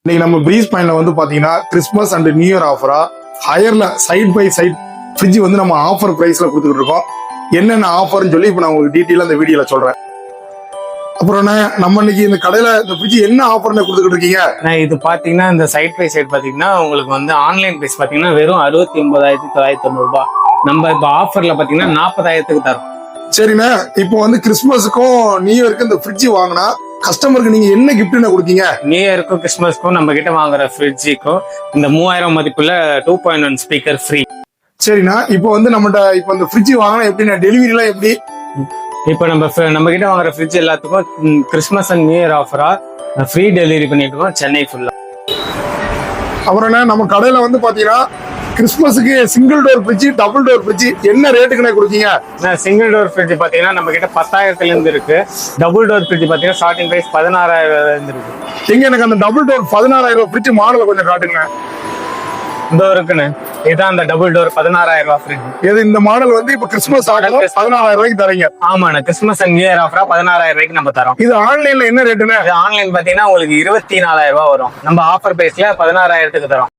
இன்னைக்கு நம்ம பிரீஸ் பாயிண்ட்ல வந்து பாத்தீங்கன்னா கிறிஸ்மஸ் அண்ட் நியூ இயர் ஆஃபரா ஹையர்ல சைட் பை சைட் ஃப்ரிட்ஜ் வந்து நம்ம ஆஃபர் பிரைஸ்ல கொடுத்துட்டு இருக்கோம். என்னென்ன ஆஃபர்னு சொல்லி இப்போ நான் உங்களுக்கு டீட்டெயிலாக இந்த வீடியோல சொல்றேன். அப்புறம் என்ன நம்ம இன்னைக்கு இந்த கடையில இந்த ஃப்ரிட்ஜ் என்ன ஆஃபர்னு கொடுத்துட்டு இருக்கீங்க? இது பாத்தீங்கன்னா இந்த சைட் பை சைட் பாத்தீங்கன்னா உங்களுக்கு வந்து ஆன்லைன் பிரைஸ் பாத்தீங்கன்னா வெறும் 69,990 நம்ம இப்போ ஆஃபர்ல பாத்தீங்கன்னா 40,000க்கு தரோம். சரிண்ணா, இப்போ வந்து கிறிஸ்மஸுக்கும் நியூ இயருக்கு இந்த ஃப்ரிட்ஜ் வாங்கினா கஸ்டமருக்கு நீங்க என்ன கிஃப்ட் கொடுக்கீங்க? நியூ இயருக்கும் கிறிஸ்மஸ்க்கும் நம்ம கிட்ட வாங்குற ஃப்ரிட்ஜுக்கும் இந்த 3000 மதிப்புள்ள 2.1 ஸ்பீக்கர் ஃப்ரீ. சரிண்ணா, இப்போ வந்து நம்மகிட்ட இப்போ இந்த ஃப்ரிட்ஜ் வாங்கினா எப்படின்னா டெலிவரி எல்லாம் எப்படி? இப்போ நம்ம கிட்ட வாங்குற ஃப்ரிட்ஜ் எல்லாத்துக்கும் கிறிஸ்மஸ் அண்ட் நியூ இயர் ஆஃபரா ஃப்ரீ டெலிவரி பண்ணிட்டு இருக்கோம் சென்னை ஃபுல்லா. அப்புறம் என்ன நம்ம கடையில வந்து பாத்தீங்கன்னா கிறிஸ்மஸுக்கு single door fridge, double door fridge என்ன ரேட்டுக்குண்ணே கொடுக்கீங்க? சிங்கிள் டோர் ஃப்ரிட்ஜ் பாத்தீங்கன்னா நம்ம கிட்ட 10,000ல இருந்து இருக்கு. டபுள் டோர் ஃப்ரிட்ஜ் பாத்தீங்கன்னா ஸ்டார்டிங் பிரைஸ் 16,000ல இருந்து இருக்கு. எங்க எனக்கு அந்த டபுள் டோர் 16,000 ஃப்ரிட்ஜ் மாடலை கொஞ்சம் காட்டுங்க. இதோ இருக்குன்னு, இதுதான் அந்த டபுள் டோர் 16,000 ஃப்ரிட்ஜ். இது இந்த மாடல் வந்து இப்ப கிறிஸ்மஸ் ஆஃபர் 16,000 தரீங்க? ஆமாண்ணா, கிறிஸ்மஸ் அண்ட் நியூ இயர் ஆஃபரா 16,000 நம்ம தரோம். இது ஆன்லைன்ல என்ன ரேட்டுன்னு? ஆன்லைன் பாத்தீங்கன்னா உங்களுக்கு 24,000 வரும். நம்ம ஆஃபர் பிரைஸ்ல 16,000க்கு தரோம்.